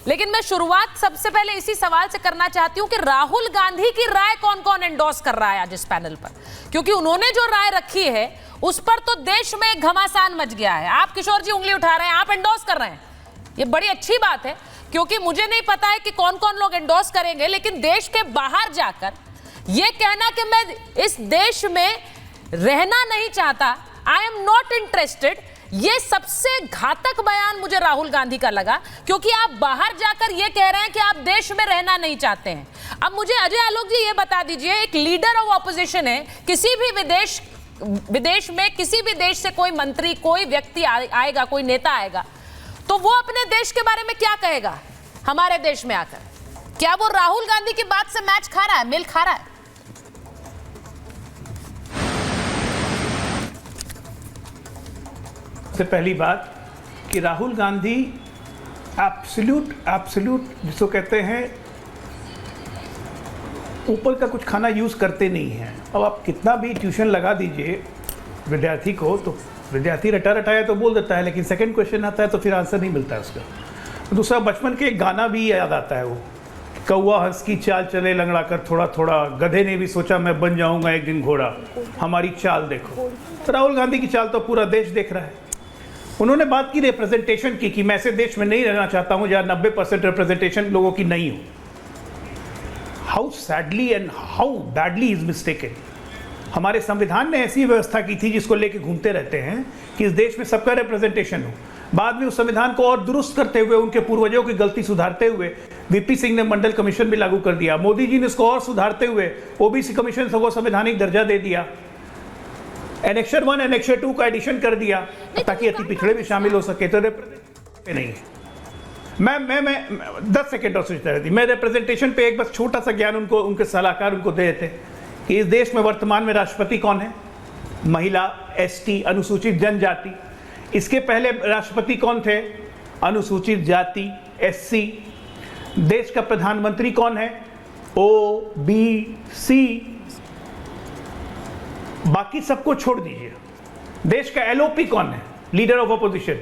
लेकिन मैं शुरुआत सबसे पहले इसी सवाल से करना चाहती हूं कि राहुल गांधी की राय कौन कौन एंडोर्स कर रहा है आज इस पैनल पर, क्योंकि उन्होंने जो राय रखी है उस पर तो देश में एक घमासान मच गया है। आप किशोर जी उंगली उठा रहे हैं, आप एंडोर्स कर रहे हैं, ये बड़ी अच्छी बात है, क्योंकि मुझे नहीं पता है कि कौन कौन लोग एंडोर्स करेंगे, लेकिन देश के बाहर जाकर ये कहना कि मैं इस देश में रहना नहीं चाहता, आई एम नॉट इंटरेस्टेड, ये सबसे घातक बयान मुझे राहुल गांधी का लगा, क्योंकि आप बाहर जाकर ये कह रहे हैं कि आप देश में रहना नहीं चाहते हैं। अब मुझे अजय आलोक जी ये बता दीजिए, एक लीडर ऑफ ऑपोजिशन है, किसी भी विदेश में किसी भी देश से कोई मंत्री, कोई व्यक्ति आएगा, कोई नेता आएगा, तो वो अपने देश के बारे में क्या कहेगा हमारे देश में आकर? क्या वो राहुल गांधी की बात से मैच खा रहा है, मेल खा रहा है? सबसे पहली बात कि राहुल गांधी एब्सोल्यूट जिसको कहते हैं ऊपर का कुछ खाना यूज़ करते नहीं हैं। अब आप कितना भी ट्यूशन लगा दीजिए विद्यार्थी को, तो विद्यार्थी रटा रटाया तो बोल देता है, लेकिन सेकंड क्वेश्चन आता है तो फिर आंसर नहीं मिलता है उसका। दूसरा, बचपन के एक गाना भी याद आता है, वो कौवा हंस की चाल चले लंगड़ा कर थोड़ा थोड़ा, गधे ने भी सोचा मैं बन जाऊंगा एक दिन घोड़ा, हमारी चाल देखो। तो राहुल गांधी की चाल तो पूरा देश देख रहा है। उन्होंने बात की रिप्रेजेंटेशन की कि मैं ऐसे देश में नहीं रहना चाहता हूं जहां 90% रिप्रेजेंटेशन लोगों की नहीं हो। How sadly and how badly is mistaken. हमारे संविधान ने ऐसी व्यवस्था की थी जिसको लेके घूमते रहते हैं कि इस देश में सबका रिप्रेजेंटेशन हो। बाद में उस संविधान को और दुरुस्त करते हुए, उनके पूर्वजों की गलती सुधारते हुए वीपी सिंह ने मंडल कमीशन भी लागू कर दिया। मोदी जी ने इसको और सुधारते हुए ओबीसी कमीशन को संवैधानिक दर्जा दे दिया। एनेक्शर 1 एनेक्शर 2 का एडिशन कर दिया ताकि अति पिछड़े भी शामिल हो सके। तो नहीं है। मैं 10 सेकेंड और सोचता रहती। मैं रिप्रेजेंटेशन पे एक बस छोटा सा ज्ञान उनको, उनके सलाहकार उनको दे देते कि इस देश में वर्तमान में राष्ट्रपति कौन है? महिला, एसटी, अनुसूचित जनजाति। इसके पहले राष्ट्रपति कौन थे? अनुसूचित जाति, एससी। देश का प्रधानमंत्री कौन है? ओबीसी। बाकी सबको छोड़ दीजिए। देश का एलओपी कौन है? Leader of opposition.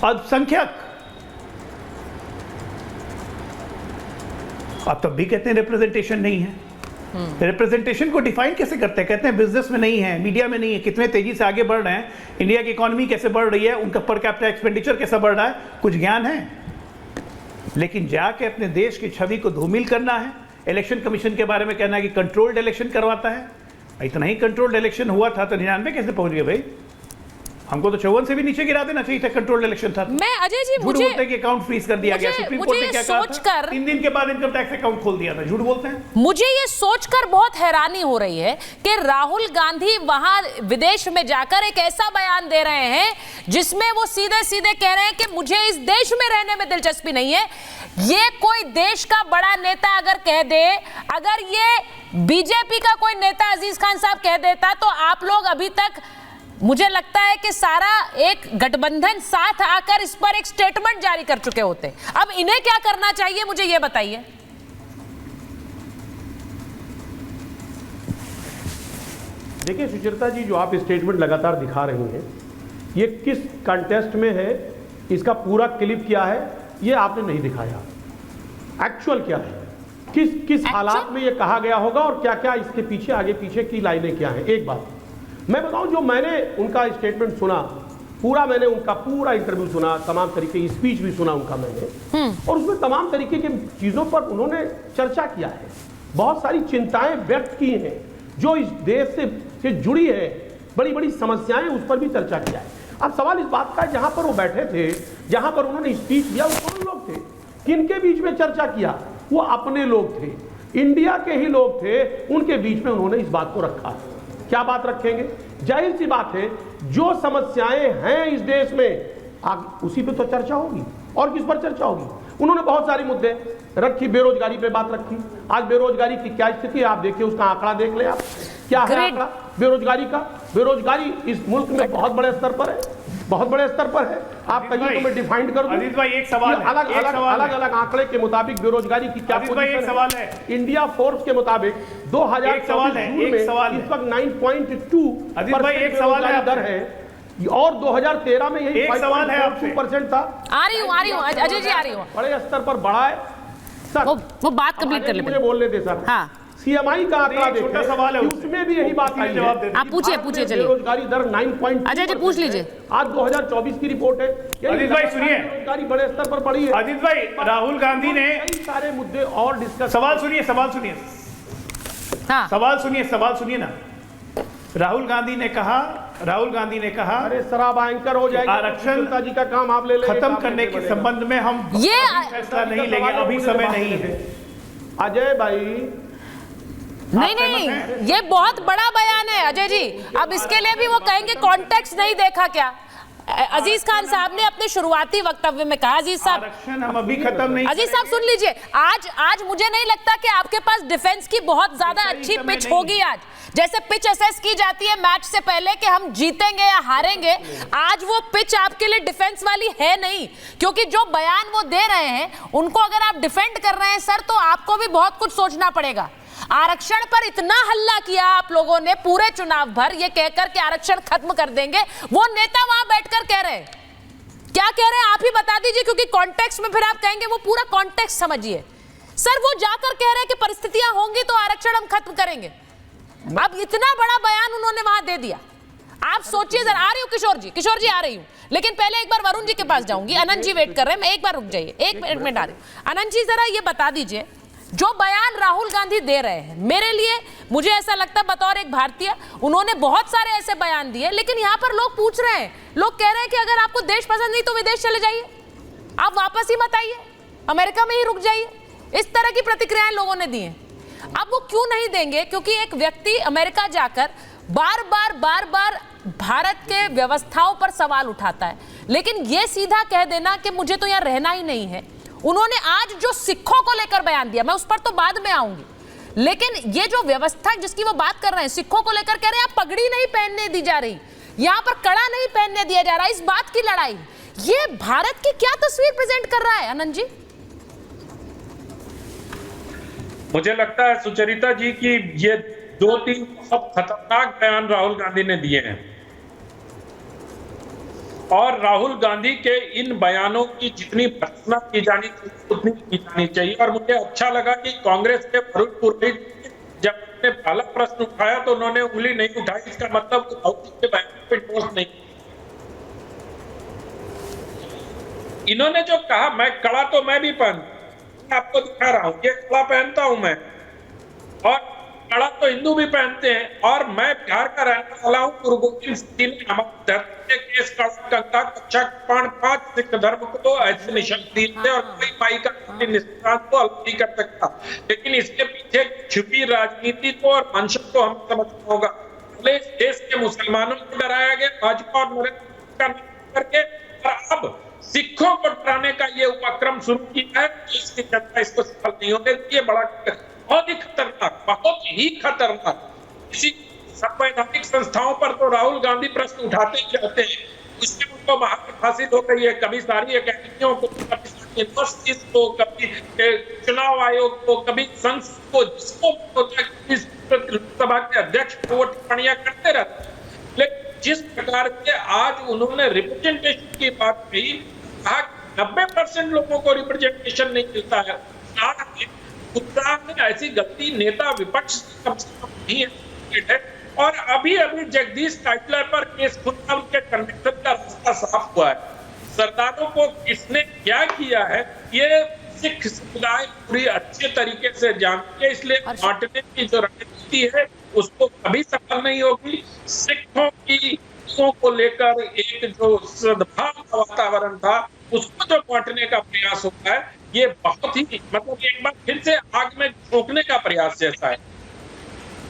अल्पसंख्यक। आप तब भी कहते हैं रिप्रेजेंटेशन नहीं है। रिप्रेजेंटेशन को डिफाइन कैसे करते हैं? कहते हैं बिजनेस में नहीं है, मीडिया में नहीं है, कितने तेजी से आगे बढ़ रहे हैं, इंडिया की इकोनॉमी कैसे बढ़ रही है, उनका पर कैपिटा एक्सपेंडिचर कैसा बढ़ रहा है, कुछ ज्ञान है। लेकिन जाके अपने देश की छवि को धूमिल करना है। इलेक्शन कमीशन के बारे में कहना है कि कंट्रोल्ड इलेक्शन करवाता है। इतना ही कंट्रोल्ड इलेक्शन हुआ था तो 99 कैसे पहुंच गए भाई? हमको तो 54 से भी नीचे गिरा देना चाहिए था। कंट्रोल्ड इलेक्शन था। मैं अजय जी, मुझे बोलते हैं कि अकाउंट फ्रीज कर दिया गया। सुप्रीम कोर्ट ने क्या कहा था? 3 दिन के बाद इनकम टैक्स अकाउंट खोल दिया था। झूठ बोलते हैं। मुझे ये सोचकर बहुत हैरानी हो रही है कि राहुल गांधी वहां विदेश में जाकर एक ऐसा बयान दे रहे हैं जिसमें वो सीधे सीधे कह रहे हैं कि मुझे इस देश में रहने में दिलचस्पी नहीं है। ये कोई देश का बड़ा नेता अगर कह दे, अगर ये बीजेपी का कोई नेता अजीज खान साहब कह देता, तो आप लोग अभी तक, मुझे लगता है कि सारा एक गठबंधन साथ आकर इस पर एक स्टेटमेंट जारी कर चुके होते। अब इन्हें क्या करना चाहिए, मुझे यह बताइए। देखिए सुचरिता जी, जो आप स्टेटमेंट लगातार दिखा रही हैं, ये किस कंटेस्ट में है, इसका पूरा क्लिप क्या है, ये आपने नहीं दिखाया। एक्चुअल क्या है, किस हालात में ये कहा गया होगा और क्या क्या इसके पीछे, आगे पीछे की लाइनें क्या हैं। एक बात मैं बताऊं, जो मैंने उनका स्टेटमेंट सुना, मैंने उनका पूरा इंटरव्यू सुना, तमाम तरीके की स्पीच भी सुना उनका मैंने, और उसमें तमाम तरीके की चीज़ों पर उन्होंने चर्चा किया है। बहुत सारी चिंताएं व्यक्त की हैं जो इस देश से जुड़ी है, बड़ी बड़ी समस्याएं, उस पर भी चर्चा किया है। अब सवाल इस बात का है, जहां पर वो बैठे थे, जहां पर उन्होंने स्पीच दिया, वो कौन लोग थे, किनके बीच में चर्चा किया? वो अपने लोग थे, इंडिया के ही लोग थे, उनके बीच में उन्होंने इस बात को रखा। क्या बात रखेंगे? जाहिर सी बात है, जो समस्याएं हैं इस देश में, उसी पे तो चर्चा होगी। और किस पर चर्चा होगी? उन्होंने बहुत सारे मुद्दे रखी, बेरोजगारी पे बात रखी। आज बेरोजगारी की क्या स्थिति है आप देखिए, उसका आंकड़ा देख ले आप, क्या है आंकड़ा बेरोजगारी का। बेरोजगारी इस मुल्क में बहुत बड़े स्तर पर है, बहुत बड़े स्तर पर है। आप कहिए तो मैं डिफाइन कर दूं। अजीत भाई, एक सवाल है, अलग आंकड़े के मुताबिक बेरोजगारी की क्या सवाल है। इंडिया फोर्स के मुताबिक 2024 में इस वक्त 9.2% दर है। और 2013 में यही एक सवाल है आपसे। 5.42% था। आ रही हूँ अजय जी, आ रही हूँ। बड़े स्तर पर बढ़ा है सर। वो बात कंप्लीट कर ले मुझे बोलने दे सर। हाँ। सीएमआई का आंकड़ा एक छोटा सवाल है, उसमें भी यही बात आई जवाब दे है। दीजिए। आप पूछिए चलिए। बेरोजगारी दर 9. अजय जी पूछ लीजिए। आज 2024 की रिपोर्ट है। अजीत भाई सुनिए, बेरोजगारी बड़े स्तर पर बढ़ी है। अजीत भाई, राहुल गांधी ने कई सारे मुद्दे और डिस्कस। सवाल सुनिए हाँ। सवाल सुनिए ना। राहुल गांधी ने कहा अरे शराब एंकर हो जाएगा, आरक्षण जी का काम आप ले लेंगे, खत्म काम करने लेके के बढ़ेगा। संबंध में हम ये फैसला नहीं लेंगे, अभी समय नहीं है। अजय भाई नहीं, ये बहुत बड़ा बयान है अजय जी। अब इसके लिए भी वो कहेंगे कॉन्टेक्स्ट नहीं देखा क्या। अजीज खान साहब ने अपने शुरुआती वक्तव्य में कहा, अजीज साहब आरक्षण हम अभी खत्म नहीं। अजीज साहब सुन लीजिए, आज मुझे नहीं लगता कि आपके पास डिफेंस की बहुत ज्यादा अच्छी पिच होगी। आज जैसे पिच असेस की जाती है मैच से पहले कि हम जीतेंगे या हारेंगे, आज वो पिच आपके लिए डिफेंस वाली है नहीं। क्योंकि जो बयान वो दे रहे हैं उनको अगर आप डिफेंड कर रहे हैं सर, तो आपको भी बहुत कुछ सोचना पड़ेगा। आरक्षण पर इतना हल्ला किया आप लोगों ने पूरे चुनाव भर, ये कहकर कि आरक्षण खत्म कर देंगे। वो नेता वहां बैठकर कह रहे हैं, क्या कह रहे हैं आप ही बता दीजिए, क्योंकि कॉन्टेक्स्ट में फिर आप कहेंगे वो पूरा कॉन्टेक्स्ट समझिए। सर वो जाकर कह रहे हैं कि परिस्थितियां होंगी तो आरक्षण हम खत्म करेंगे। अब इतना बड़ा बयान उन्होंने वहां दे दिया। आप सोचिए जरा। आ रही हूँ किशोर जी आ रही हूँ, लेकिन पहले एक बार वरुण जी के पास जाऊंगी। अनंत जी वेट कर रहे हैं, मैं एक बार रुक जाइए, एक मिनट आ रही हूँ। अनंत जी जरा ये बता दीजिए, जो बयान राहुल गांधी दे रहे हैं, मेरे लिए मुझे ऐसा लगता है बतौर एक भारतीय, उन्होंने बहुत सारे ऐसे बयान दिए, लेकिन यहाँ पर लोग पूछ रहे हैं, लोग कह रहे हैं कि अगर आपको देश पसंद नहीं तो विदेश चले जाइए, आप वापस ही मत आइए, अमेरिका में ही रुक जाइए। इस तरह की प्रतिक्रियाएं लोगों ने दी हैं। अब वो क्यों नहीं देंगे? क्योंकि एक व्यक्ति अमेरिका जाकर बार बार भारत के व्यवस्थाओं पर सवाल उठाता है, लेकिन ये सीधा कह देना कि मुझे तो यहाँ रहना ही नहीं है। उन्होंने आज जो सिखों को लेकर बयान दिया, मैं उस पर तो बाद में आऊंगी, लेकिन ये जो व्यवस्था जिसकी वो बात कर रहे हैं, सिखों को लेकर कह रहे हैं आप पगड़ी नहीं पहनने दी जा रही, यहां पर कड़ा नहीं पहनने दिया जा रहा, इस बात की लड़ाई, ये भारत की क्या तस्वीर प्रेजेंट कर रहा है आनंद जी? मुझे लगता है सुचरिता जी कि ये 2-3 बहुत खतरनाक बयान राहुल गांधी ने दिए हैं, और राहुल गांधी के इन बयानों की जितनी भर्त्सना की जानी चाहिए उतनी की जानी चाहिए। और मुझे अच्छा लगा कि कांग्रेस के वरुण पुरोहित जब उन्होंने पहला प्रश्न उठाया तो उन्होंने उंगली नहीं उठाई, इसका मतलब राहुल जी के बयान पे ठोस नहीं। इन्होंने जो कहा मैं कड़ा तो मैं भी आपको दिखा रहा हूं, ये कड़ा पहनता हूं मैं, और कड़ा तो हिंदू भी पहनते हैं, और मैं बिहार का रहने वाला हूं। गुरु गोविंद सिंह ने हमारे धरती के इस कंका कक्षा 5 सिख धर्म को ऐसे निशान दिए थे, और कोई माई का निशान को अलग नहीं कर सकता। लेकिन इसके पीछे छुपी राजनीति को और मंशा को हमें समझना होगा। पहले इस देश के मुसलमानों को डराया गया भाजपा और नरेंद्र मोदी करके, और अब सिखों को डराने का ये उपक्रम शुरू किया है। इसकी जनता इसको सफल नहीं होने देती है। बहुत ही खतरनाक इसी संवैधानिक संस्थाओं पर तो राहुल गांधी प्रश्न उठाते ही रहते हैं। उससे उनको महारत हासिल हो गई है, कभी सारी अकेडमियों को, कभी यूनिवर्सिटीज को, कभी चुनाव आयोग को, कभी संसद को, जिसको लोकसभा के अध्यक्ष को टिप्पणियां करते रहते हैं। लेकिन जिस प्रकार के आज उन्होंने रिप्रेजेंटेशन की बात कही, कहा 90% लोगों को रिप्रेजेंटेशन नहीं मिलता है। उत्तराखंड में ऐसी गलती नेता विपक्ष कम से कम नहीं है। और अभी जगदीश टाइटलर पर केस खुलना उनके कन्विक्शन का रास्ता साफ हुआ है। सरदारों को किसने क्या किया है ये सिख समुदाय पूरी अच्छे तरीके से जानती है, इसलिए बांटने की जो रणनीति है उसको कभी सफल नहीं होगी। सिखों की को लेकर एक जो सद्भाव का वातावरण था उसको जो बांटने का प्रयास होता है, ये बहुत ही मतलब एक बार फिर से आग में झोंकने का प्रयास जैसा है।